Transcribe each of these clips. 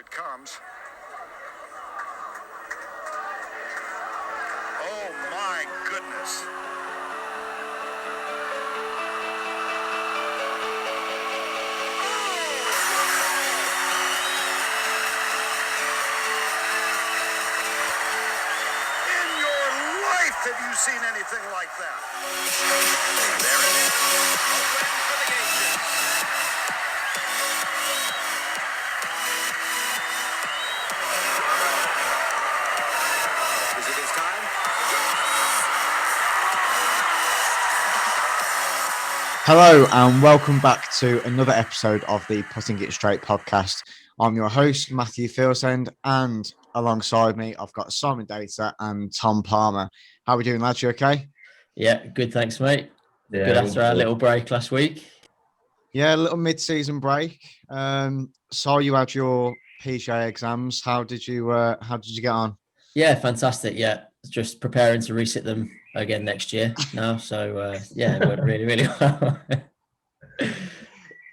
it comes. Oh my goodness. In your life have you seen anything like that? There it is. A win for the ancients. Is it his time? Hello and welcome back to another episode of the Putting It Straight podcast. I'm your host, Matthew Fieldend, and alongside me, I've got Simon Data and Tom Palmer. How are we doing, lads? You okay? Yeah, good. Thanks, mate. Yeah, good after our little break last week. Yeah, a little mid-season break. Saw you had your PGA exams. How did you get on? Yeah, fantastic. Yeah, just preparing to resit them again next year now. So yeah, it went really, really well.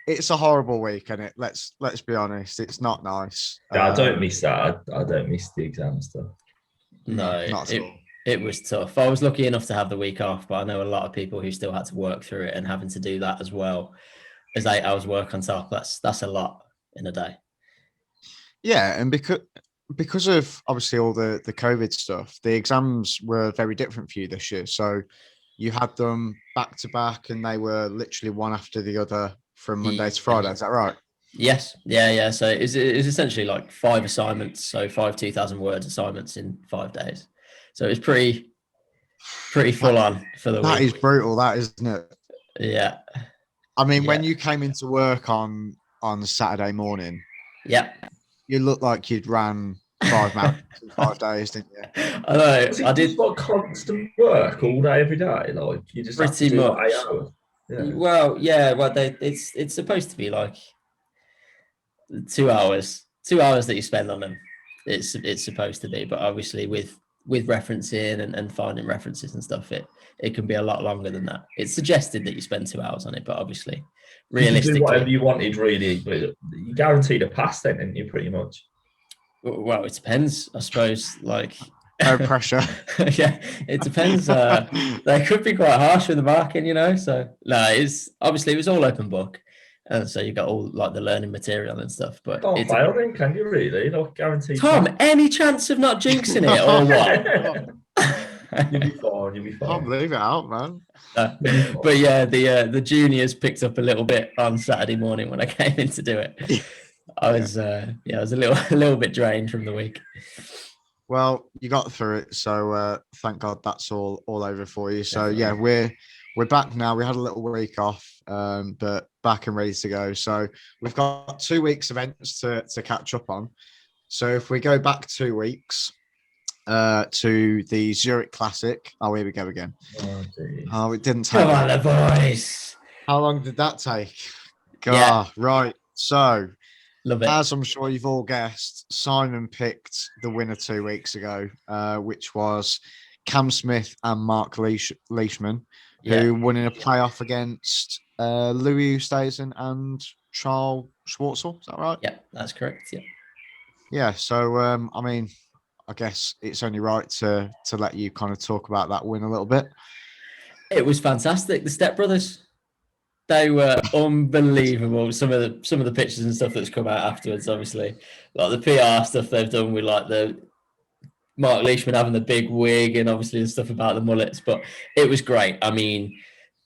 It's a horrible week, isn't it? Let's be honest. It's not nice. I don't miss that. I don't miss the exam stuff. No, not at all. It was tough. I was lucky enough to have the week off, but I know a lot of people who still had to work through it and having to do that as well as 8 hours work on top. That's a lot in a day. Yeah, and because of obviously all the COVID stuff, the exams were very different for you this year. So you had them back to back, and they were literally one after the other from Monday to Friday. Is that right? Yes. Yeah. So it's essentially like 5 assignments, so 5 2,000 words assignments in 5 days. So it's pretty full on for the week. That is brutal, that isn't it? Yeah. I mean, when you came into work on Saturday morning, yeah, you looked like you'd ran 5 marathons in 5 days, didn't you? I know. I did like constant work all day, every day. Like you just pretty have to do much. 8 hours. Yeah. Well, yeah. Well, it's supposed to be like 2 hours. 2 hours that you spend on them. It's supposed to be, but obviously with referencing and finding references and stuff, it can be a lot longer than that. It's suggested that you spend 2 hours on it, but obviously, realistically, you do whatever you wanted, really. But you guaranteed a pass, then, didn't you? Pretty much. Well, it depends, I suppose. Like, no pressure. Yeah, it depends. They could be quite harsh with the marking, you know. So no, it was all open book, and so you got all like the learning material and stuff. But Can't fail, then, can you really? Not guaranteed. Tom, any chance of not jinxing it or what? You'll be fine. Can't believe it out, man. But yeah, the juniors picked up a little bit on Saturday morning when I came in to do it. I was a little bit drained from the week. Well, you got through it, so thank God that's all over for you. So yeah, we're back now. We had a little week off, but back and ready to go. So we've got 2 weeks events to catch up on. So if we go back 2 weeks to the Zurich Classic. Oh, here we go again. Oh, it didn't take. Come on, the boys. How long did that take? God, right. So, love it. As I'm sure you've all guessed, Simon picked the winner 2 weeks ago, which was Cam Smith and Mark Leishman, who won in a playoff against Louis Oosthuizen and Charles Schwartzel. Is that right? Yeah, that's correct. Yeah. Yeah. So, I mean, I guess it's only right to let you kind of talk about that win a little bit. It was fantastic. The Step Brothers, they were unbelievable. Some of the pictures and stuff that's come out afterwards, obviously, like the PR stuff they've done with like the Mark Leishman having the big wig and obviously the stuff about the mullets. But it was great. I mean,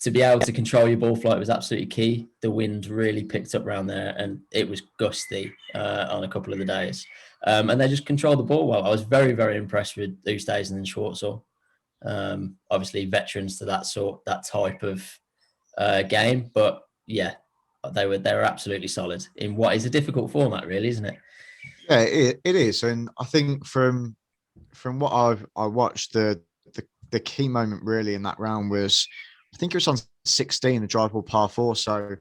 to be able to control your ball flight was absolutely key. The wind really picked up around there, and it was gusty on a couple of the days. And they just controlled the ball well. I was very, very impressed with Oosthuizen and Schwartzel. Obviously, veterans to that type of game, but yeah, they were absolutely solid in what is a difficult format, really, isn't it? Yeah, it is, and I think from what I watched, the key moment really in that round was, I think it was on 16, the drive ball par 4. So I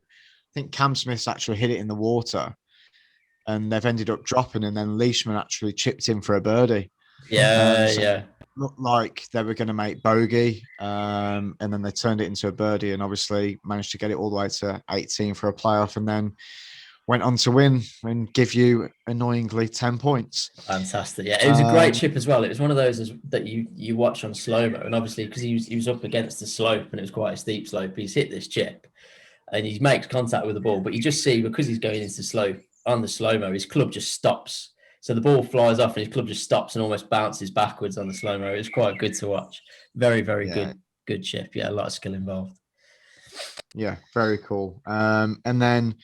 think Cam Smith's actually hit it in the water, and they've ended up dropping, and then Leishman actually chipped in for a birdie. Yeah. Looked like they were going to make bogey, and then they turned it into a birdie, and obviously managed to get it all the way to 18 for a playoff. And then went on to win and give you annoyingly 10 points. Fantastic. Yeah, it was a great Um, chip as well. It was one of those that you watch on slow-mo, and obviously because he was up against the slope and it was quite a steep slope, he's hit this chip and he makes contact with the ball, but you just see because he's going into slow on the slow-mo, his club just stops. So the ball flies off and his club just stops and almost bounces backwards on the slow-mo. It was quite good to watch. Very, very good chip. Yeah, a lot of skill involved. Yeah, very cool. And then,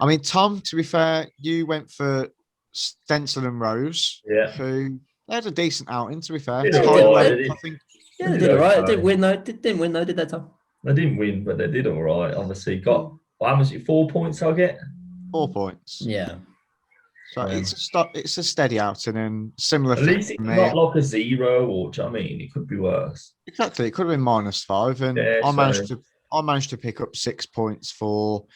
I mean, Tom, to be fair, you went for Stencil and Rose, Yeah. who they had a decent outing, to be fair. They did Tied all well, right. I think. Yeah, they did all right. Didn't win though. Didn't win though, did they, Tom? They didn't win, but they did all right. Obviously, got how much? 4 points I get. 4 points. Yeah. So it's a steady outing and similar At for least it's me. not like a 0, or do you know what I mean? It could be worse. Exactly, it could have been -5, and Yeah, I managed to pick up 6 points for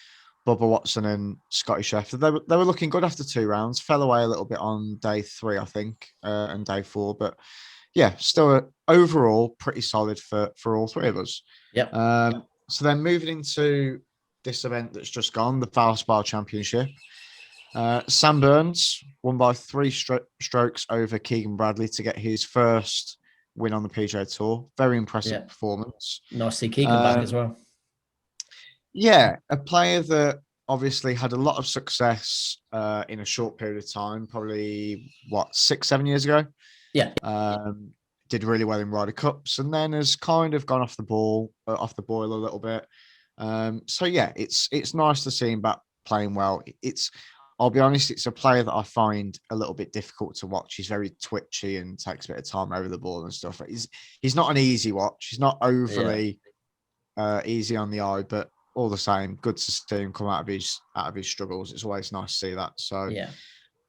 Bubba Watson and Scotty Scheffler. They were looking good after 2 rounds. Fell away a little bit on day 3, I think, and day 4, but yeah, still overall pretty solid for all 3 of us. Yep. So then moving into this event that's just gone, the Wells Championship. Sam Burns won by 3 strokes over Keegan Bradley to get his first win on the PGA Tour. Very impressive performance. Nice to see Keegan back as well. Yeah, a player that obviously had a lot of success in a short period of time, probably 6-7 years ago. Yeah. Did really well in Ryder Cups and then has kind of gone off the boil a little bit. So yeah, it's nice to see him back playing well. I'll be honest, it's a player that I find a little bit difficult to watch. He's very twitchy and takes a bit of time over the ball and stuff. He's not an easy watch. He's not overly easy on the eye, but all the same, good to see him come out of his struggles. It's always nice to see that. So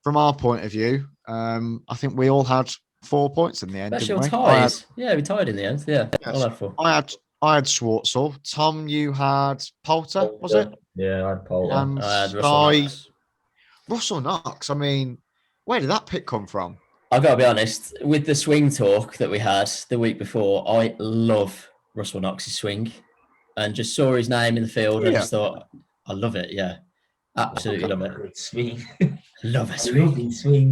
from our point of view, I think we all had 4 points in the end. Special didn't we? ties. We tied in the end. Yeah, all had 4. I had Schwartzel. Tom, you had Poulter, was it? Yeah, I had Poulter. And I had Russell Knox. Russell Knox. I mean, where did that pick come from? I've got to be honest, with the swing talk that we had the week before, I love Russell Knox's swing and just saw his name in the field and just thought, I love it. Yeah, absolutely love it. Good swing. Love a swing.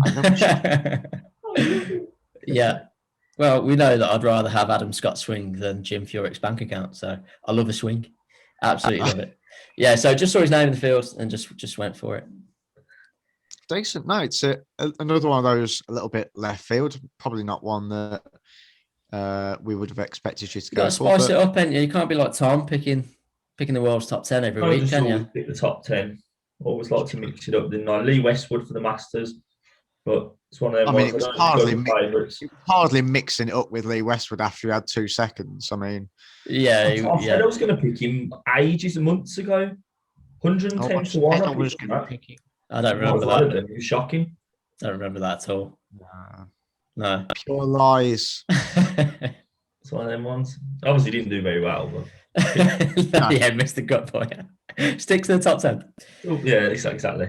Yeah. Well, we know that I'd rather have Adam Scott's swing than Jim Furyk's bank account. So I love a swing. Absolutely love it. Yeah. So just saw his name in the field and just went for it. Decent. No, it's another one of those a little bit left field. Probably not one that we would have expected you to go for. Spice it up, and you can't be like Tom picking the world's top 10 every week, can you? Pick the top 10. Always like to mix it up. Didn't I? Lee Westwood for the Masters, but it's one of them. I mean, it was hardly mixing it up with Lee Westwood after he had 2 seconds. I mean, I said I was going to pick him ages and months ago. 110 to 1. I was going to pick him. I don't remember that. It was shocking. I don't remember that at all. No. Pure lies. It's one of them ones. Obviously, didn't do very well, but yeah, missed the gut point. Stick to the top 10. Oh, yeah, exactly.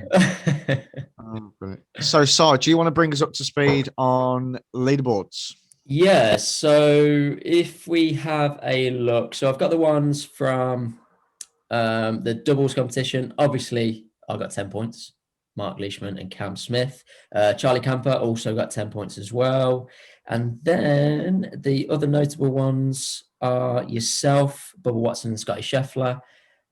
So, Sai, do you want to bring us up to speed on leaderboards? Yeah, so if we have a look, so I've got the ones from the doubles competition. Obviously, I got 10 points. Mark Leishman and Cam Smith. Charlie Camper also got 10 points as well. And then the other notable ones are yourself, Bubba Watson and Scotty Scheffler.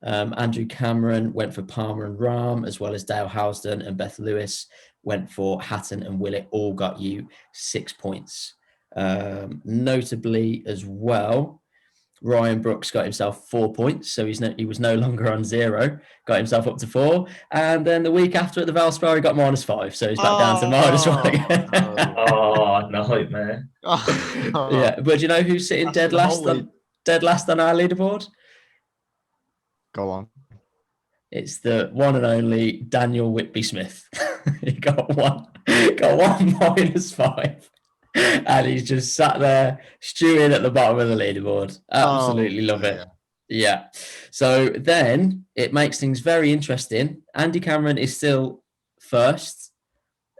Andrew Cameron went for Palmer and Rahm, as well as Dale Housden and Beth Lewis went for Hatton and Willett. All got you 6 points. Notably as well, Ryan Brooks got himself 4 points, so he was no longer on 0, got himself up to 4. And then the week after at the Valspar, he got -5, so he's back down to -1 again. Oh, nightmare. Yeah, but do you know who's sitting dead last on our leaderboard? Go on. It's the one and only Daniel Whitby Smith. He got one -5. And he's just sat there stewing at the bottom of the leaderboard. Absolutely love it. Yeah. So then it makes things very interesting. Andy Cameron is still first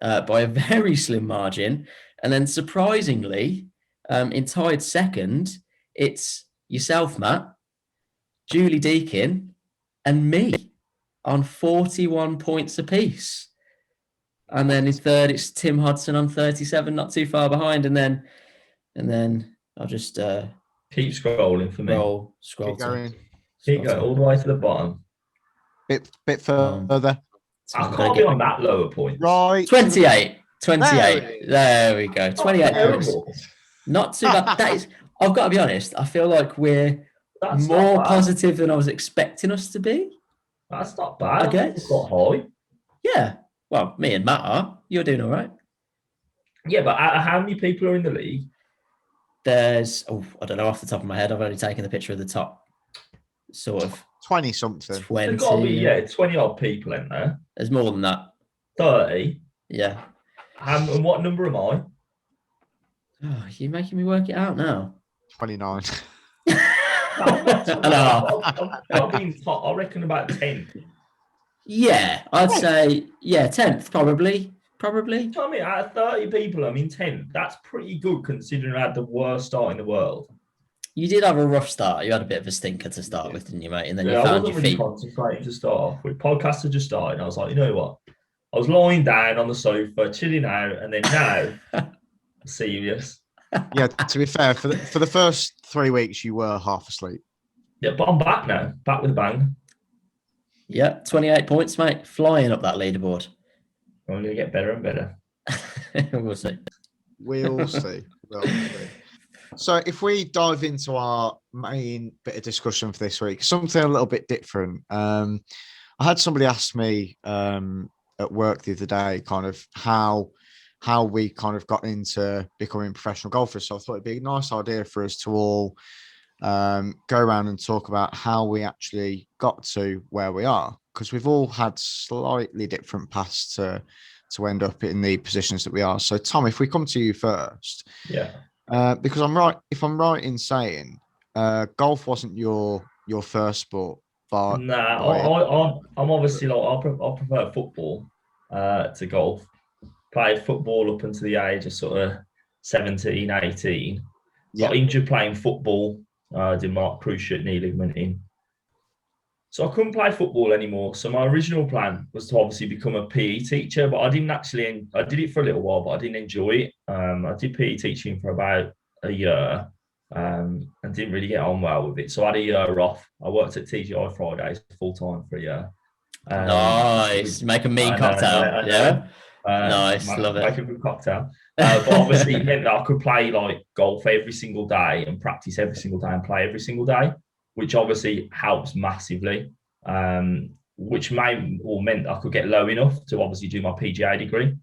by a very slim margin. And then surprisingly, in tied second, it's yourself, Matt, Julie Deakin, and me. on 41 points apiece. And then in third, it's Tim Hodson on 37, not too far behind. And then I'll just Keep scrolling for me. scroll Keep going. Keep going all the way to the bottom. Bit further. I can't be on that lower points. Right. 28. There we go. 28 points. Terrible. Not too bad. That is, I've got to be honest, I feel like we're That's more not bad. positive than I was expecting us to be. That's not bad. I guess. Got high. Yeah. Well, me and Matt are. You're doing all right. Yeah, but how many people are in the league? There's, I don't know off the top of my head. I've only taken the picture of the top sort of 20 something. 20. There's got to be 20 odd people in there. There's more than that. 30. Yeah. And what number am I? Oh, you're making me work it out now. 29. I've been top, I reckon about 10. Yeah, I'd say, 10th, probably. You know what I mean? Out of 30 people, I'm in 10th. That's pretty good considering I had the worst start in the world. You did have a rough start. You had a bit of a stinker to start with, didn't you, mate? And then you I found wasn't your really feet. concentrating to start off with. Podcast had just started, and I was like, you know what? I was lying down on the sofa, chilling out, and then now, I'm serious. Yeah, to be fair, for the first 3 weeks, you were half asleep. Yeah, but I'm back now. Back with a bang. Yeah, 28 points, mate. Flying up that leaderboard. I'm going to get better and better. We'll see. We'll see. So if we dive into our main bit of discussion for this week, something a little bit different. I had somebody ask me at work the other day kind of how we kind of got into becoming professional golfers. So I thought it'd be a nice idea for us to all go around and talk about how we actually got to where we are, because we've all had slightly different paths to end up in the positions that we are. So Tom, if we come to you first, because if I'm right in saying golf wasn't your first sport. But I'm obviously like I prefer football to golf. Played football up until the age of sort of 17, 18. Got injured playing football. Did my cruciate knee ligament in. So I couldn't play football anymore. So my original plan was to obviously become a PE teacher, but I didn't actually. I did it for a little while, but I didn't enjoy it. I did PE teaching for about a year, and didn't really get on well with it. So I had a year off. I worked at TGI Fridays full time for a year. Nice, make a mean cocktail. Nice, love it. Make a good cocktail. But obviously it meant that I could play like golf every single day and practice every single day and play every single day, which obviously helps massively. Which meant I could get low enough to obviously do my PGA degree.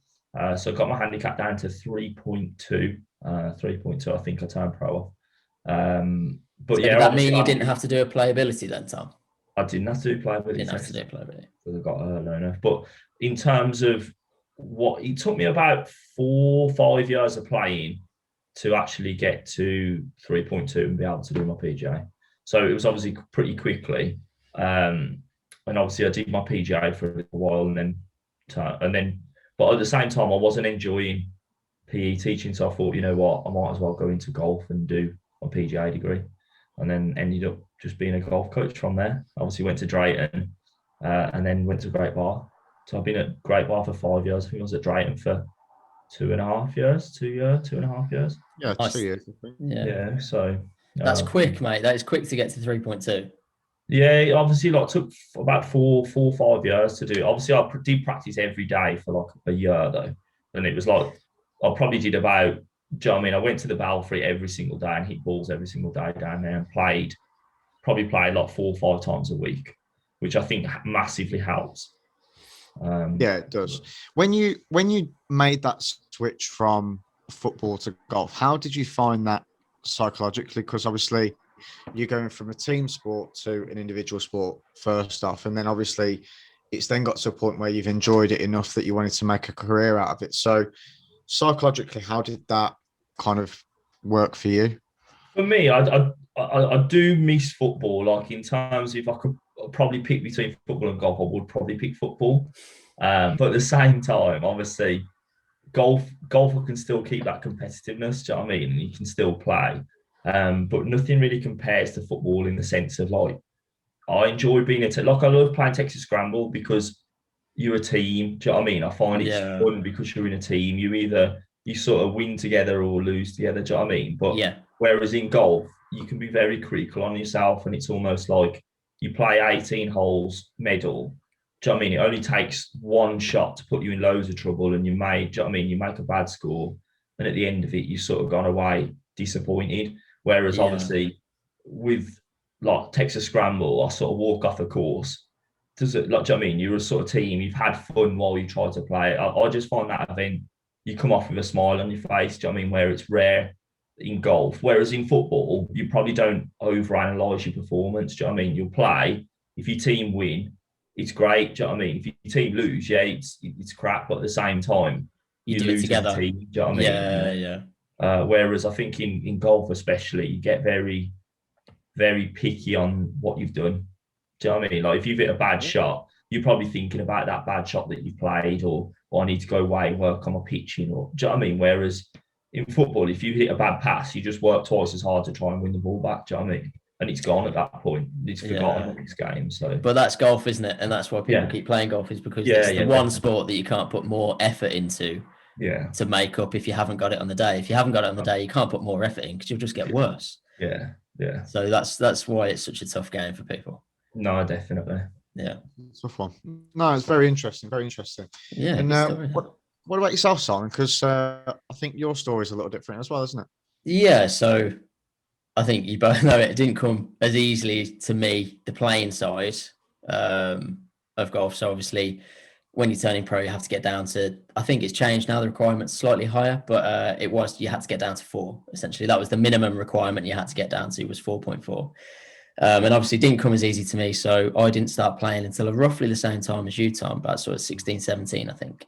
So I got my handicap down to 3.2. 3.2, I think I turned pro off. But so yeah, did that mean you didn't have to do a playability then, Tom? I didn't have to do playability. Didn't have to do a playability because I got low enough. But in terms of what it took me about 4 or 5 years of playing to actually get to 3.2 and be able to do my PGA. So it was obviously pretty quickly. And obviously I did my PGA for a little while but at the same time I wasn't enjoying PE teaching. So I thought, you know what, I might as well go into golf and do my PGA degree. And then ended up just being a golf coach from there. Obviously went to Drayton and then went to Great Bar. So I've been at Great Bar for 5 years. I think I was at Drayton for 2.5 years. 2.5 years. Yeah, nice. 2 years. Yeah, so that's quick, mate. That is quick to get to 3.2. Yeah, obviously, took about 4 or 5 years to do. Obviously, I did practice every day for like a year though, and it was like I probably did about. Do you know what I mean? I went to the Belfry every single day and hit balls every single day down there and played like 4 or 5 times a week, which I think massively helps. Yeah, it does. When you made that switch from football to golf, how did you find that psychologically? Because obviously you're going from a team sport to an individual sport first off, and then obviously it's then got to a point where you've enjoyed it enough that you wanted to make a career out of it. So psychologically, how did that kind of work for you? For me, I do miss football. Like in terms of if I could probably pick between football and golf, I would probably pick football. But at the same time, obviously, golf can still keep that competitiveness. Do you know what I mean? And you can still play. But nothing really compares to football in the sense of like I enjoy being like I love playing Texas Scramble because you're a team. Do you know what I mean? I find it's Yeah. fun because you're in a team. You sort of win together or lose together. Do you know what I mean? But Yeah. whereas in golf, you can be very critical on yourself, and it's almost like you play 18 holes, medal. Do you know what I mean? It only takes one shot to put you in loads of trouble, and do you know what I mean? You make a bad score, and at the end of it, you've sort of gone away disappointed. Whereas obviously with like Texas Scramble, I sort of walk off the course. Does it, like, do you know what I mean? You're a sort of team, you've had fun while you try to play. I just find that event, you come off with a smile on your face, do you know what I mean? Where it's rare in golf. Whereas in football, you probably don't overanalyze your performance, do you know what I mean? You'll play. If your team win, it's great, do you know what I mean? If your team lose, yeah, it's crap, but at the same time, You do it together. Team, do you know what I mean? Yeah. Whereas I think in golf especially, you get very, very picky on what you've done. Do you know what I mean? Like if you've hit a bad shot, you're probably thinking about that bad shot that you played, or I need to go away and work on my pitching, or do you know what I mean? Whereas in football, if you hit a bad pass, you just work twice as hard to try and win the ball back. Do you know what I mean? And it's gone at that point. It's forgotten the next game. So, but that's golf, isn't it? And that's why people keep playing golf, is because it's the one sport that you can't put more effort into. To make up if you haven't got it on the day. If you haven't got it on the day, you can't put more effort in because you'll just get worse. Yeah. So that's why it's such a tough game for people. No, definitely. Yeah. Tough one. No, it's very interesting. Very interesting. Yeah. And what about yourself, Simon? Because I think your story is a little different as well, isn't it? Yeah. So I think you both know it didn't come as easily to me, the playing side of golf. So obviously, when you're turning pro, you have to get down to, I think it's changed now, the requirement's slightly higher, but you had to get down to 4. Essentially, that was the minimum requirement you had to get down to, was 4.4. And obviously it didn't come as easy to me. So I didn't start playing until roughly the same time as you, Tom, about sort of 16, 17, I think,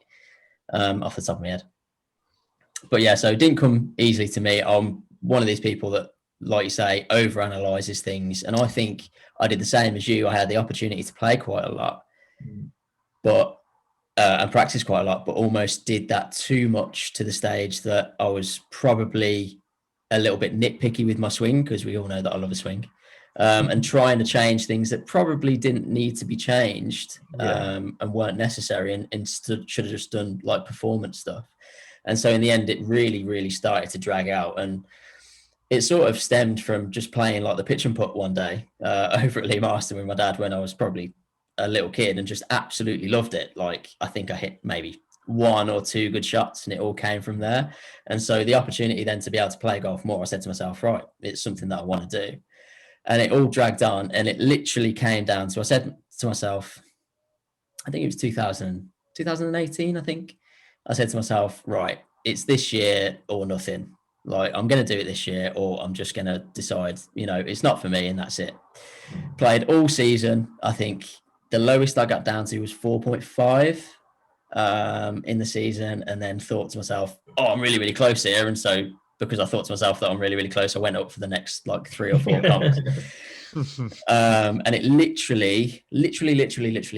off the top of my head. But yeah, so it didn't come easily to me. I'm one of these people that, like you say, overanalyzes things. And I think I did the same as you. I had the opportunity to play quite a lot, but and practice quite a lot, but almost did that too much to the stage that I was probably a little bit nitpicky with my swing, because we all know that I love a swing, and trying to change things that probably didn't need to be changed and weren't necessary, and should have just done like performance stuff. And so in the end, it really, really started to drag out. And it sort of stemmed from just playing like the pitch and putt one day over at Lee Marston with my dad when I was probably a little kid, and just absolutely loved it. Like I think I hit maybe 1 or 2 good shots, and it all came from there. And so the opportunity then to be able to play golf more, I said to myself, right, it's something that I want to do. And it all dragged on, and it literally came down to, I said to myself, I think it was 2018, I think. I said to myself, right, it's this year or nothing. Like I'm going to do it this year, or I'm just going to decide, it's not for me, and that's it. Played all season. I think the lowest I got down to was 4.5 in the season, and then thought to myself, I'm really, really close here. And so because I thought to myself that I'm really, really close, I went up for the next like 3 or 4 comps. And it literally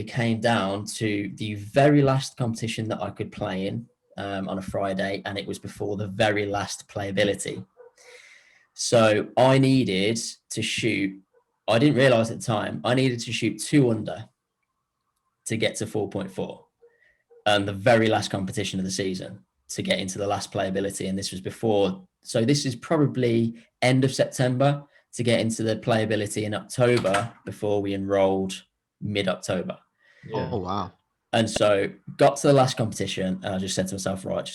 came down to the very last competition that I could play in on a Friday, and it was before the very last playability. So I needed to shoot, I didn't realize at the time, I needed to shoot 2 under to get to 4.4, and the very last competition of the season to get into the last playability. And this was before, so this is probably end of September to get into the playability in October, before we enrolled mid-October. Oh, wow. And so got to the last competition, and I just said to myself, right,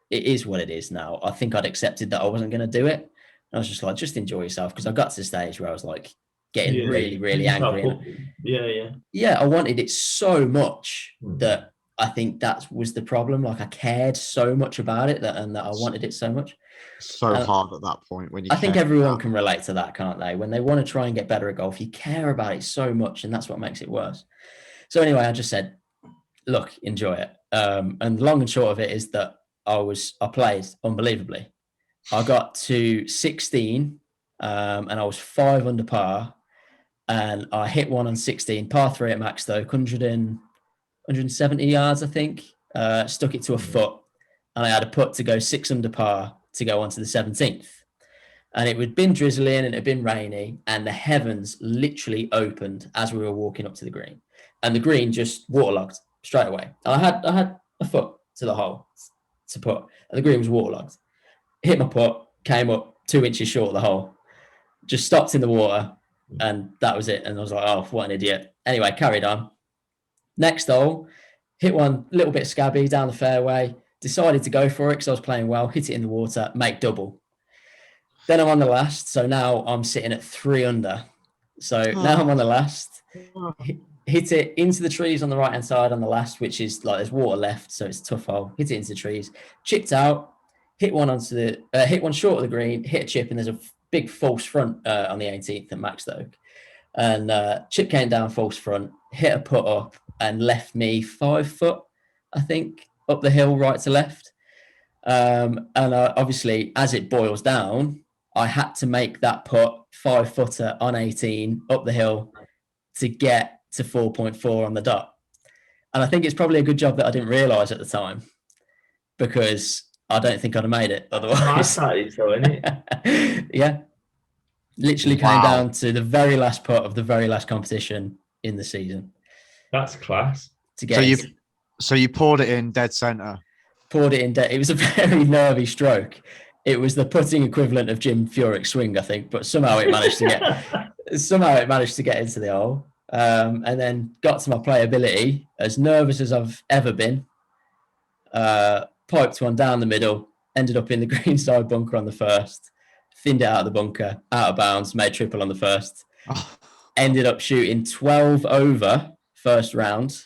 it is what it is now. I think I'd accepted that I wasn't going to do it. And I was just like, just enjoy yourself, because I got to the stage where I was like getting really, really angry. Yeah, I wanted it so much that I think that was the problem. Like I cared so much about it and that I wanted it so much. So hard at that point when you. I think everyone can relate to that, can't they? When they want to try and get better at golf, you care about it so much, and that's what makes it worse. So anyway, I just said, look, enjoy it. And the long and short of it is that I played unbelievably. I got to 16 and I was 5 under par, and I hit one on 16, par 3 at Maxstoke, 170 yards, I think. Stuck it to a foot, and I had a putt to go 6 under par to go on to the 17th. And it had been drizzling and it had been rainy, and the heavens literally opened as we were walking up to the green, and the green just waterlogged straight away. I had a foot to the hole to put, and the green was waterlogged. Hit my putt, came up 2 inches short of the hole, just stopped in the water, and that was it. And I was like, oh, what an idiot. Anyway, carried on. Next hole, hit one a little bit scabby down the fairway, decided to go for it because I was playing well, hit it in the water, make double. Then I'm on the last, so now I'm sitting at 3 under. So now I'm on the last, hit it into the trees on the right-hand side on the last, which is like there's water left, so it's a tough hole. Hit it into the trees, chipped out, hit one short of the green, hit a chip, and there's a big false front on the 18th at Max Oak. And chip came down false front, hit a putt up, and left me 5 foot, I think, up the hill, right to left. And obviously, as it boils down, I had to make that putt 5-footer on 18 up the hill to get to 4.4 on the dot. And I think it's probably a good job that I didn't realise at the time, because I don't think I'd have made it otherwise. Yeah. Literally came down to the very last putt of the very last competition in the season. That's class. To get so you poured it in dead centre. Poured it in dead. It was a very nervy stroke. It was the putting equivalent of Jim Furyk's swing, I think, but somehow it managed to get into the hole. And then got to my playability, as nervous as I've ever been. Piped one down the middle, ended up in the greenside bunker on the first, thinned it out of the bunker, out of bounds, made triple on the first. Ended up shooting 12 over first round.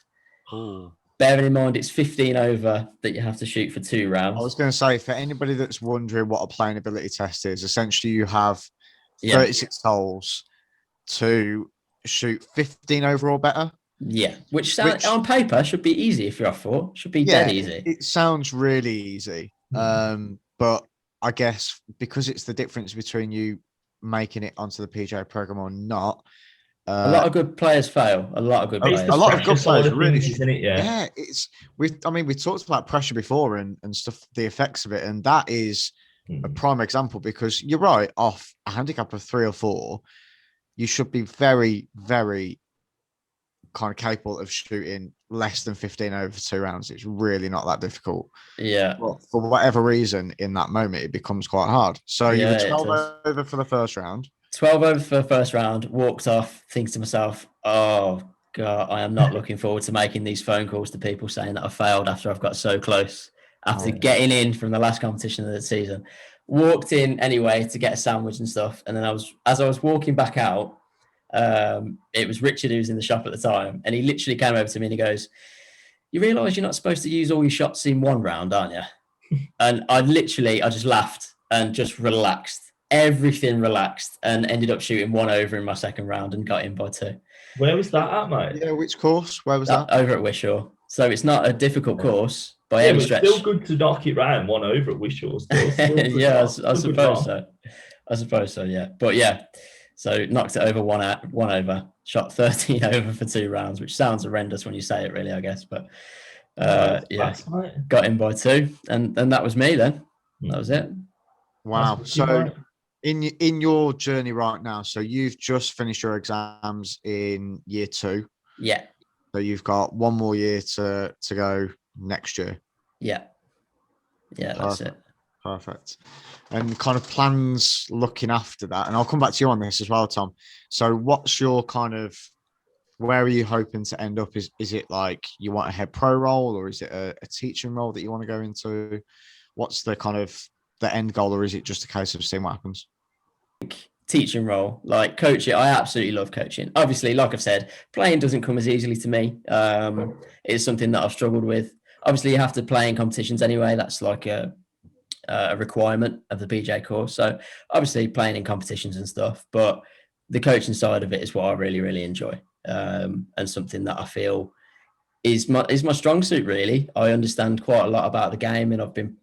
Bearing in mind it's 15 over that you have to shoot for 2 rounds. I was going to say, for anybody that's wondering what a playing ability test is, essentially you have 36 holes to shoot 15 over or better. Yeah, which on paper should be easy if you're off 4. Should be dead easy. It sounds really easy. But I guess because it's the difference between you making it onto the PGA program or not. A lot of good players fail. A lot of good players. A lot of good players really, isn't it? Yeah. We talked about pressure before and stuff, the effects of it, and that is a prime example, because you're right, off a handicap of 3 or 4, you should be very, very kind of capable of shooting less than 15 over for 2 rounds. It's really not that difficult. Yeah. But for whatever reason, in that moment, it becomes quite hard. So you were 12 over for the first round. 12 over for the first round, walked off, thinks to myself, oh, God, I am not looking forward to making these phone calls to people saying that I failed after I've got so close, after getting in from the last competition of the season. Walked in anyway to get a sandwich and stuff. And then as I was walking back out, it was Richard who was in the shop at the time. And he literally came over to me and he goes, you realise you're not supposed to use all your shots in 1 round, aren't you? And I just laughed and just relaxed. Everything relaxed, and ended up shooting 1 over in my second round and got in by 2. Where was that at, mate? Yeah, which course? Where was that? Over at Wishaw. So it's not a difficult course by any stretch. It's still good to knock it round 1 over at Wishaw. Yeah, I suppose so. I suppose so, yeah. But yeah, so knocked it over 1 over, shot 13 over for 2 rounds, which sounds horrendous when you say it, really, I guess. But got in by 2, and that was me then. That was it. Wow. So in your journey right now, so you've just finished your exams in year 2. Yeah. So you've got 1 more year to go next year. Yeah. Yeah, that's it. Perfect. And kind of plans looking after that. And I'll come back to you on this as well, Tom. So what's your where are you hoping to end up? Is it like you want a head pro role, or is it a teaching role that you want to go into? What's the kind of the end goal, or is it just a case of seeing what happens? Teaching role, like coaching. I absolutely love coaching. Obviously, like I've said, playing doesn't come as easily to me. It's something that I've struggled with. Obviously, you have to play in competitions anyway. That's like a requirement of the PGA course. So obviously playing in competitions and stuff, but the coaching side of it is what I really, really enjoy. And something that I feel is my strong suit, really. I understand quite a lot about the game, and I've been,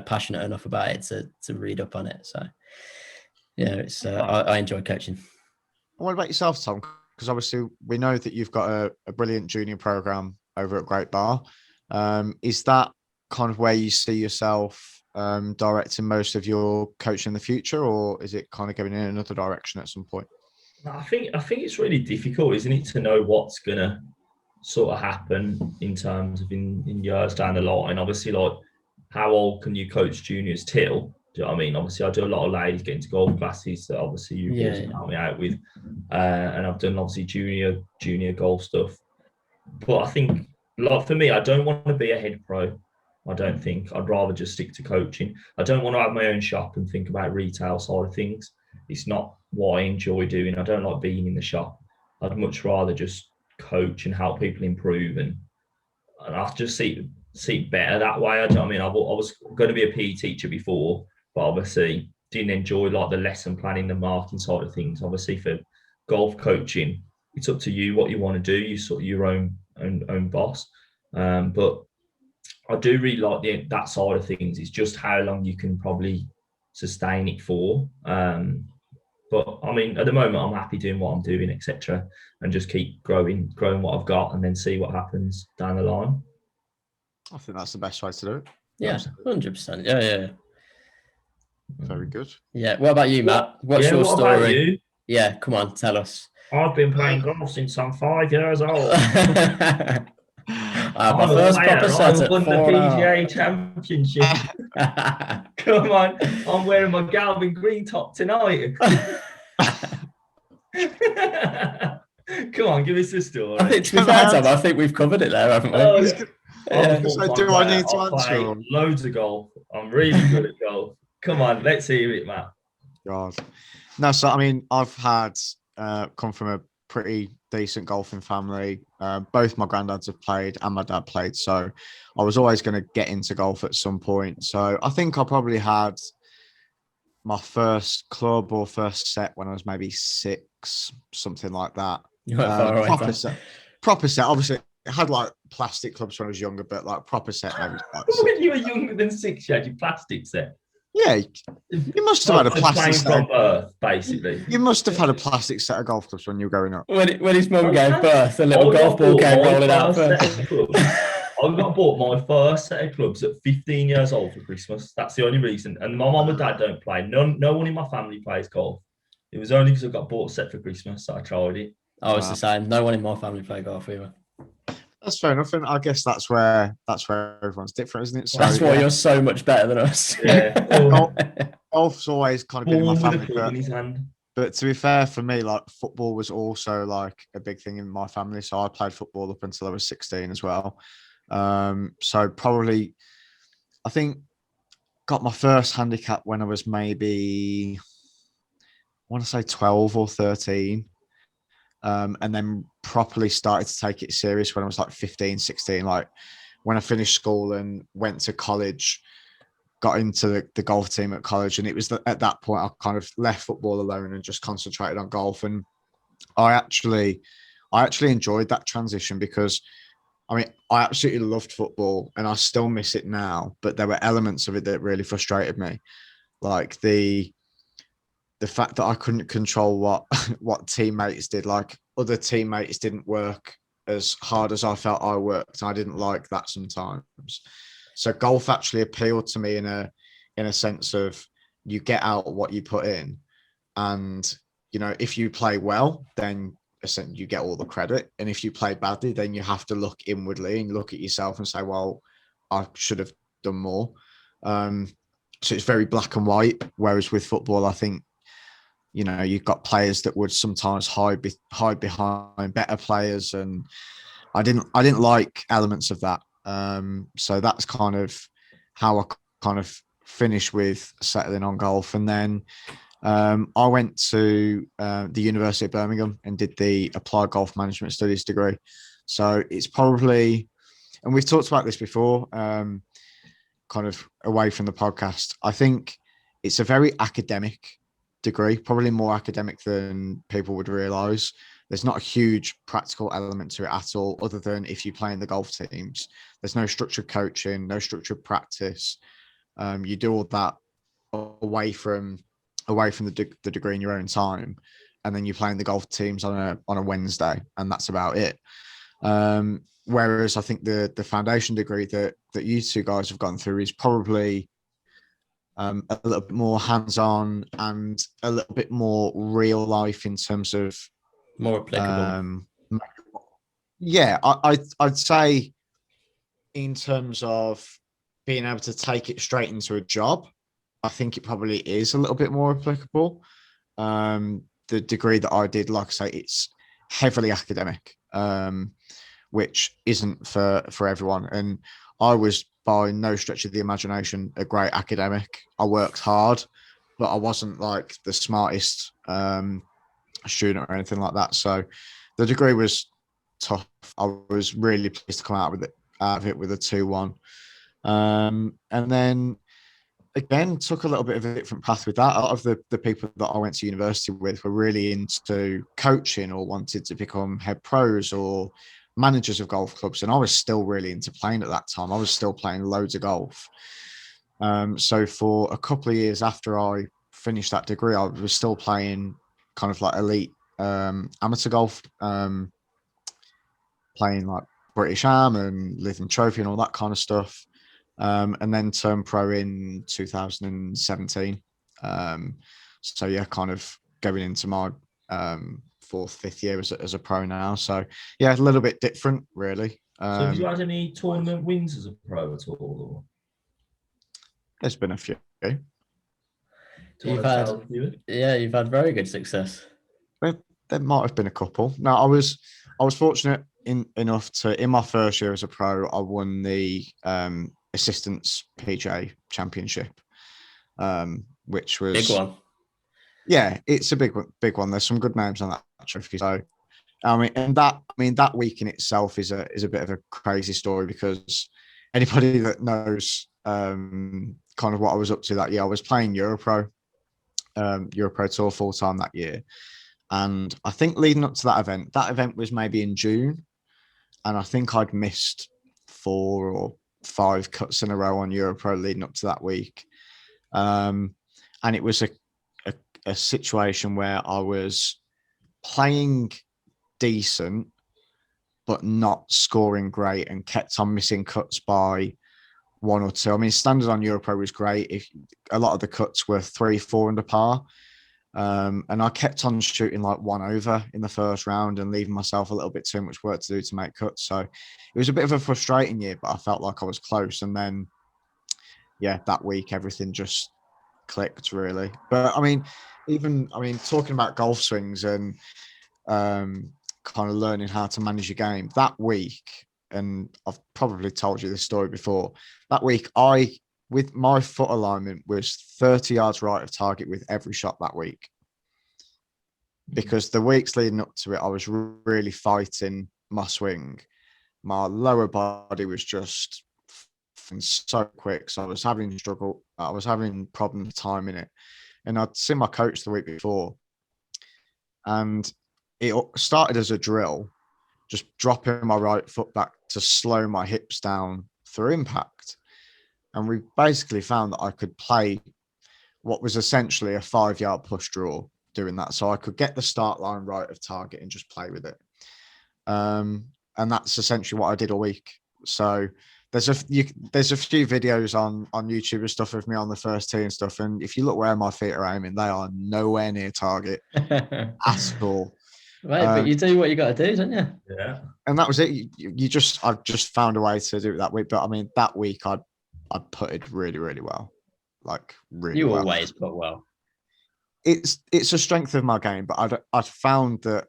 passionate enough about it to read up on it. So, it's I enjoy coaching. What about yourself, Tom? Because obviously we know that you've got a brilliant junior program over at Great Bar. Is that kind of where you see yourself directing most of your coaching in the future, or is it kind of going in another direction at some point? I think it's really difficult, isn't it, to know what's gonna sort of happen in terms of in years down the line. Obviously, like how old can you coach juniors till? Do you know what I mean? Obviously, I do a lot of ladies getting to golf classes that obviously you guys can help me out with, and I've done obviously junior golf stuff. But I think, like for me, I don't want to be a head pro. I don't think. I'd rather just stick to coaching. I don't want to have my own shop and think about retail side of things. It's not what I enjoy doing. I don't like being in the shop. I'd much rather just coach and help people improve, and I just see it better that way. I mean, I was going to be a PE teacher before, but obviously didn't enjoy like the lesson planning, the marking side of things. Obviously, for golf coaching, it's up to you what you want to do. You sort of your own boss, but I do really like that side of things. It's just how long you can probably sustain it for. But I mean, at the moment, I'm happy doing what I'm doing, etc., and just keep growing what I've got, and then see what happens down the line. I think that's the best way to do it. Yeah, 100%. Yeah. Very good. Yeah. What about you, Matt? What's your what story? About you? Yeah, come on, tell us. I've been playing golf since I'm 5 years old. My first proper set at won the 4 PGA Championship. Come on, I'm wearing my Galvin Green top tonight. Come on, give us the story. I think, to be fair, Tom, I think we've covered it there, haven't we? Do I need to answer? Loads of golf. I'm really good at golf. Come on, let's hear it, Matt. God. No, so I mean, I've had come from a pretty decent golfing family. Both my granddads have played and my dad played, so I was always going to get into golf at some point. So I think I probably had my first club or first set when I was maybe 6, something like that. You weren't far away, proper set. Obviously, I had like plastic clubs when I was younger, but like proper set maybe. Like when you were younger than 6, you had your plastic set. Yeah, you must have had a plastic set from birth, basically. You must have had a plastic set of golf clubs when you were growing up. When his mum gave birth, a little golf ball came rolling out. I got bought my first set of clubs at 15 years old for Christmas. That's the only reason. And my mum and dad don't play. No one in my family plays golf. It was only because I got bought a set for Christmas that I tried it. I was the same. No one in my family played golf either. That's fair enough, and I guess that's where everyone's different, isn't it? So, that's why you're so much better than us. Yeah. Golf's always kind of been in my family. But to be fair, for me, like football was also like a big thing in my family. So I played football up until I was 16 as well. So probably, I think, got my first handicap when I was maybe, I want to say 12 or 13. And then properly started to take it serious when I was like 15, 16. Like when I finished school and went to college, got into the golf team at college. And it was at that point, I kind of left football alone and just concentrated on golf. And I actually enjoyed that transition because, I mean, I absolutely loved football and I still miss it now. But there were elements of it that really frustrated me. Like the fact that I couldn't control what teammates did, like other teammates didn't work as hard as I felt I worked. I didn't like that sometimes. So golf actually appealed to me in a sense of you get out what you put in, and you know, if you play well, then essentially you get all the credit, and if you play badly, then you have to look inwardly and look at yourself and say, well, I should have done more. So it's very black and white. Whereas with football, I think, you know, you've got players that would sometimes hide behind better players, and I didn't like elements of that. So that's kind of how I kind of finished with settling on golf. And then I went to the University of Birmingham and did the Applied Golf Management Studies degree. So it's probably, and we've talked about this before, kind of away from the podcast, I think it's a very academic degree, probably more academic than people would realize. There's not a huge practical element to it at all, other than if you play in the golf teams. There's no structured coaching, no structured practice. You do all that away from the degree in your own time, and then you play in the golf teams on a Wednesday, and that's about it. Whereas I think the foundation degree that you two guys have gone through is probably a little bit more hands-on and a little bit more real life in terms of More applicable. Yeah, I'd say in terms of being able to take it straight into a job, I think it probably is a little bit more applicable. The degree that I did, like I say, it's heavily academic, which isn't for everyone. And I was by no stretch of the imagination a great academic. I worked hard, but I wasn't like the smartest student or anything like that. So the degree was tough. I was really pleased to come out of it with a 2-1. And then again, took a little bit of a different path with that. A lot of the people that I went to university with were really into coaching or wanted to become head pros or managers of golf clubs. And I was still really into playing at that time. I was still playing loads of golf. So for a couple of years after I finished that degree, I was still playing kind of like elite amateur golf, playing like British Am and Lytham Trophy and all that kind of stuff. And then turned pro in 2017. So yeah, kind of going into my fourth, fifth year as a pro now. So yeah, a little bit different, really. So have you had any tournament wins as a pro at all? Or? There's been a few. You've had very good success. There might have been a couple. No, I was fortunate enough to, in my first year as a pro, I won the Assistants PGA Championship, which was big one. Yeah, it's a big one. There's some good names on that trophy. So, that week in itself is a bit of a crazy story, because anybody that knows kind of what I was up to that year, I was playing Europro Tour full time that year, and I think leading up to that event was maybe in June, and I think I'd missed 4 or 5 cuts in a row on Europro leading up to that week, and it was a situation where I was playing decent but not scoring great and kept on missing cuts by 1 or 2. I mean, standard on Europro was great. If a lot of the cuts were 3-4 under par, and I kept on shooting like 1 over in the first round and leaving myself a little bit too much work to do to make cuts. So it was a bit of a frustrating year, but I felt like I was close. And then, yeah, that week everything just clicked, really. But I mean, talking about golf swings and kind of learning how to manage your game that week, and I've probably told you this story before, that week with my foot alignment was 30 yards right of target with every shot that week, because the weeks leading up to it I was really fighting my swing. My lower body was just so quick, so I was having problems timing it. And I'd seen my coach the week before, and it started as a drill, just dropping my right foot back to slow my hips down through impact. And we basically found that I could play what was essentially a 5-yard push draw doing that. So I could get the start line right of target and just play with it. And that's essentially what I did all week. So there's a few videos on YouTube and stuff of me on the first tee and stuff. And if you look where my feet are aiming, they are nowhere near target at all. Right, but you do what you got to do, don't you? Yeah. And that was it. I just found a way to do it that week. But I mean, that week I putted really, really well. Like really you well. Always put well. It's a strength of my game, but I found that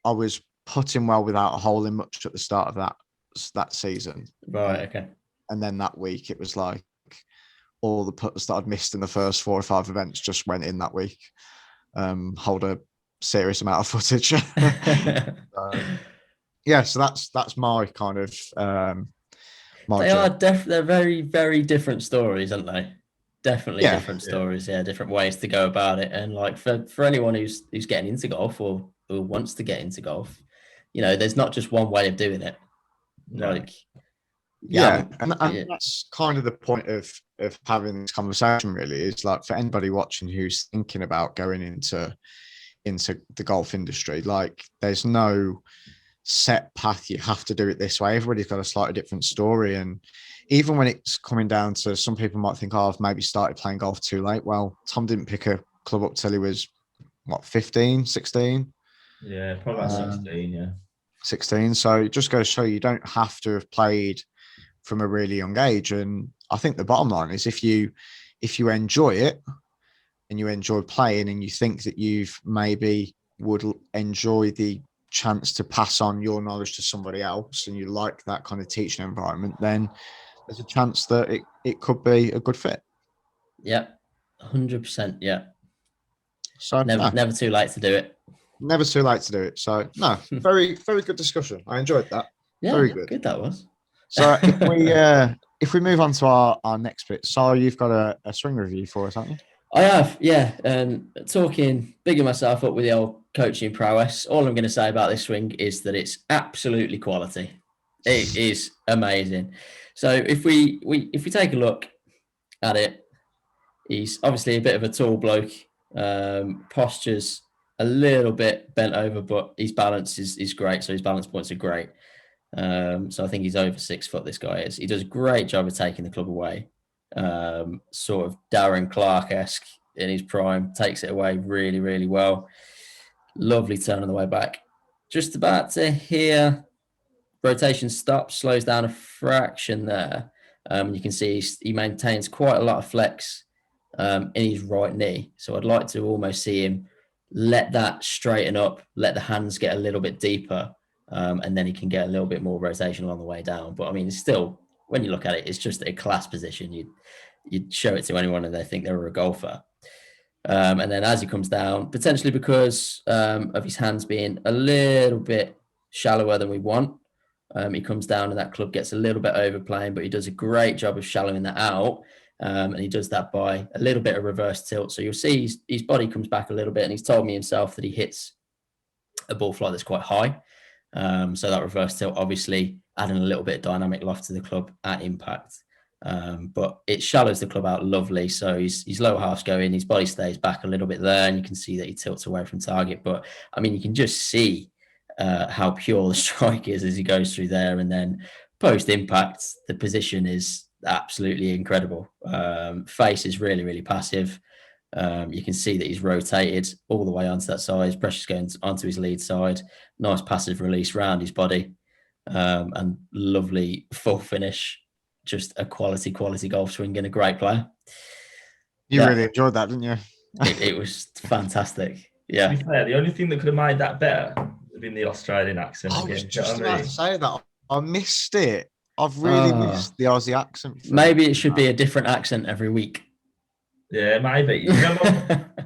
I was putting well without a hole in much at the start of that season. Right, okay. And then that week it was like all the putts that I'd missed in the first 4 or 5 events just went in that week. Hold a serious amount of footage. Yeah, so that's my kind of they're very, very different stories, aren't they? Definitely different stories. Yeah, different ways to go about it. And like for anyone who's getting into golf or who wants to get into golf, there's not just one way of doing it. Like and that's kind of the point of having this conversation, really, is like for anybody watching who's thinking about going into the golf industry, like there's no set path. You have to do it this way. Everybody's got a slightly different story, and even when it's coming down to, some people might think, oh, I've maybe started playing golf too late. Well, Tom didn't pick a club up till he was, what, 15, 16? Yeah, probably about 16, yeah. 16. So it just goes to show you don't have to have played from a really young age. And I think the bottom line is if you enjoy it and you enjoy playing and you think that you've maybe would enjoy the chance to pass on your knowledge to somebody else and you like that kind of teaching environment, then there's a chance that it could be a good fit. Yeah, 100%. Yeah. So Never too late to do it. Never too late to do it. So no, very, very good discussion. I enjoyed that. Yeah, very good. Good that was. So if we move on to our next bit, so you've got a swing review for us, haven't you? I have, yeah. And bigging myself up with the old coaching prowess. All I'm going to say about this swing is that it's absolutely quality. It is amazing. So if we take a look at it, he's obviously a bit of a tall bloke. Posture's a little bit bent over, but his balance is great. So his balance points are great. So I think he's over 6 foot. This guy is. He does a great job of taking the club away. Sort of Darren Clark-esque in his prime, takes it away really, really well. Lovely turn on the way back. Just about to hear rotation stop, slows down a fraction there. You can see he maintains quite a lot of flex in his right knee. So I'd like to almost see him let that straighten up, let the hands get a little bit deeper, and then he can get a little bit more rotation along the way down. But I mean, still, when you look at it, it's just a class position. You'd show it to anyone and they think they were a golfer. And then as he comes down, potentially because of his hands being a little bit shallower than we want, he comes down and that club gets a little bit overplaying, but he does a great job of shallowing that out. And he does that by a little bit of reverse tilt. So you'll see his body comes back a little bit, and he's told me himself that he hits a ball flight that's quite high. So that reverse tilt, obviously adding a little bit of dynamic loft to the club at impact. But it shallows the club out lovely. So his lower half's going, his body stays back a little bit there, and you can see that he tilts away from target. But I mean, you can just see how pure the strike is as he goes through there. And then post impact, the position is absolutely incredible. Face is really, really passive. You can see that he's rotated all the way onto that side. Pressure's going onto his lead side. Nice passive release round his body. And lovely full finish. Just a quality golf swing and a great player. You really enjoyed that, didn't you? It was fantastic. Yeah. To be fair, the only thing that could have made that better would have been the Australian accent. I again. was just about to say that. I missed it. I've really missed the Aussie accent. Maybe it should be a different accent every week. Yeah, maybe. You know,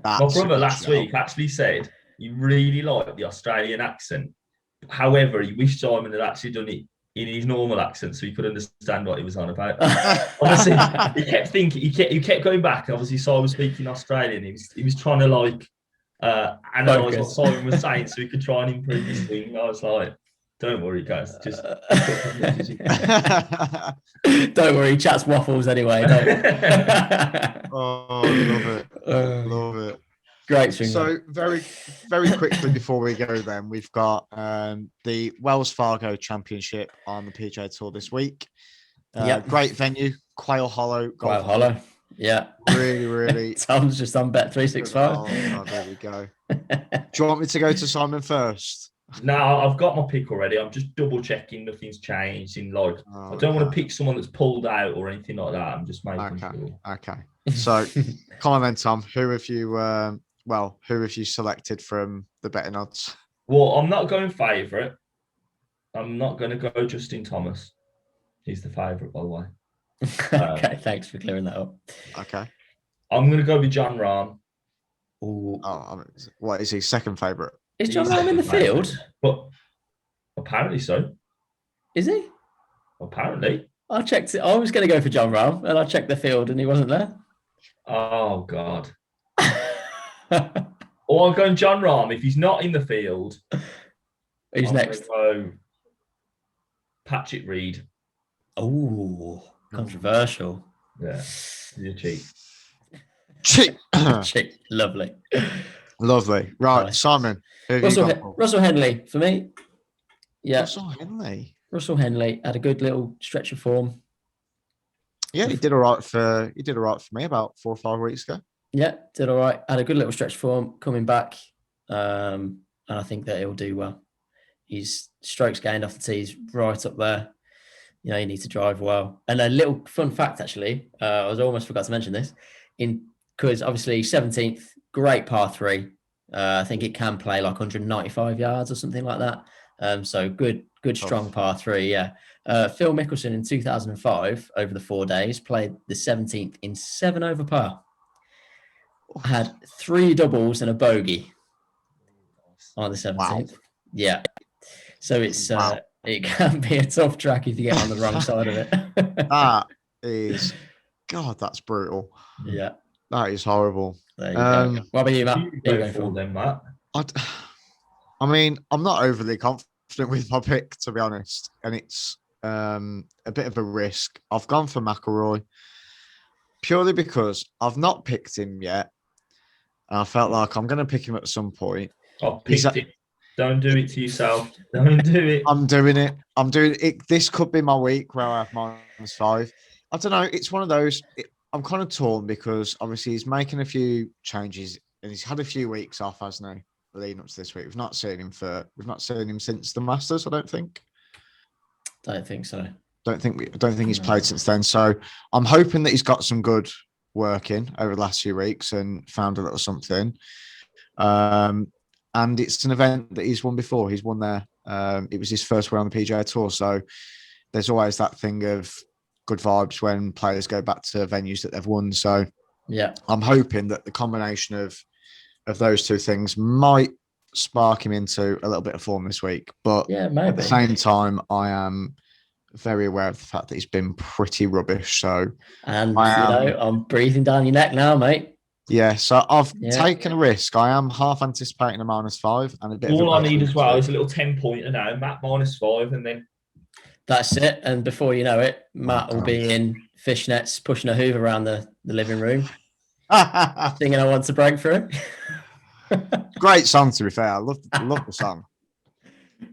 my brother last week actually said he really liked the Australian accent. However, he wished Simon had actually done it in his normal accent so he could understand what he was on about. Obviously, he kept thinking, he kept going back. Obviously, Simon was speaking Australian. He was trying to analyse what Simon was saying so he could try and improve his thing. I was like, don't worry, guys. Just don't worry. Chat's waffles anyway. Oh, love it. Love it. Great swing. So very, very quickly before we go, then we've got the Wells Fargo Championship on the PGA Tour this week. Great venue, Quail Hollow. Quail Hollow. Yeah. Really, really. Tom's just on Bet365. Oh, there we go. Do you want me to go to Simon first? No, I've got my pick already. I'm just double checking nothing's changed. I don't want to pick someone that's pulled out or anything like that. I'm just making sure. Okay. So, come on then, Tom. Who have you selected from the betting odds? Well, I'm not going favourite. I'm not going to go Justin Thomas. He's the favourite, by the way. Okay, thanks for clearing that up. Okay. I'm going to go with Jon Rahm. What is he? Second favourite? Is Jon Rahm in the field? But apparently so. Is he? Apparently. I checked it. I was going to go for Jon Rahm, and I checked the field, and he wasn't there. Oh, God. Or I'm going Jon Rahm. If he's not in the field, who's next? Go Patrick Reed. Oh, controversial. Yeah, you're cheap. Cheap. Lovely. Lovely. Right, nice. Simon. Russell Henley for me. Yeah. Russell Henley. Russell Henley had a good little stretch of form. Yeah, he did all right for me about 4 or 5 weeks ago. Yeah, did all right. Had a good little stretch form coming back, and I think that he'll do well. His strokes gained off the tees right up there. You know, you need to drive well. And a little fun fact, actually, I was almost forgot to mention this, because obviously 17th, great par 3. I think it can play like 195 yards or something like that. So good strong par 3. Yeah. Phil Mickelson in 2005 over the 4 days played the 17th in 7 over par. Had 3 doubles and a bogey on the 17th. Wow. Yeah. So it's Wow. it can be a tough track if you get on the wrong side of it. That is, God, that's brutal. Yeah. That is horrible. There you go. What about you, Matt? Who Who you you go going for for? then, Matt? I mean, I'm not overly confident with my pick, to be honest, and it's a bit of a risk. I've gone for McIlroy purely because I've not picked him yet, and I felt like I'm going to pick him at some point. I've picked it. Don't do it to yourself. Don't do it. I'm doing it. This could be my week where I have -5. I don't know. It's one of those. I'm kind of torn because obviously he's making a few changes and he's had a few weeks off, hasn't he? Leading up to this week, we've not seen him since the Masters. I don't think. Don't think so. Don't think he's played since then. So I'm hoping that he's got some good work in over the last few weeks and found a little something. And it's an event that he's won before. He's won there. It was his first win on the PGA Tour. So there's always that thing of good vibes when players go back to venues that they've won. So yeah, I'm hoping that the combination of those two things might spark him into a little bit of form this week. But yeah, maybe. at the same time, I am very aware of the fact that he's been pretty rubbish. So I'm breathing down your neck now, mate. Yeah, so I've taken a risk. I am half anticipating a -5 and a bit. All I need as well is a little 10-pointer now, Matt -5, and then that's it. And before you know it, Matt will be in fishnets, pushing a hoover around the living room, singing "I Want to Break Through." Great song, to be fair. I love the song.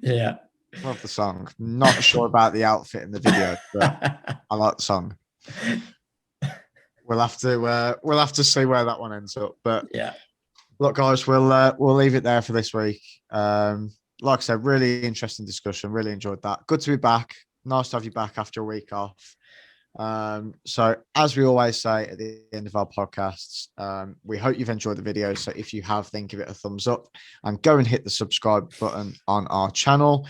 Yeah, love the song. Not sure about the outfit in the video, but I like the song. We'll have to see where that one ends up. But yeah, look, guys, we'll leave it there for this week. Like I said, really interesting discussion. Really enjoyed that. Good to be back. Nice to have you back after a week off. So as we always say at the end of our podcasts, we hope you've enjoyed the video. So if you have, then give it a thumbs up and go and hit the subscribe button on our channel.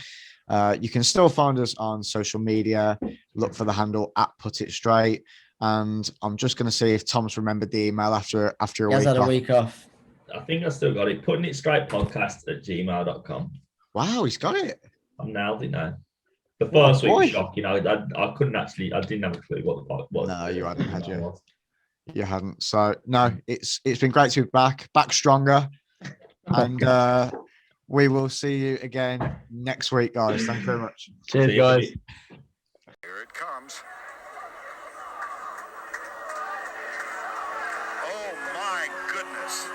You can still find us on social media. Look for the handle @PutItStraight. And I'm just going to see if Tom's remembered the email after a week off. He has had a week off. I think I still got it. PuttingItStraightPodcast@gmail.com. Wow, he's got it. I've nailed it now. The first week was shocking. I couldn't actually. I didn't have a clue what the podcast was. No, you hadn't, had you? You hadn't. So no, it's been great to be back stronger, and we will see you again next week, guys. Thank you very much. Cheers, guys. Here it comes. Oh my goodness.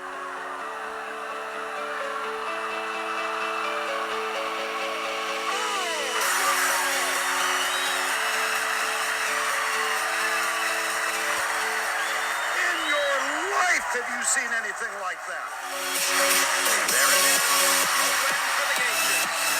Have you seen anything like that? There it is. A win for the Asians.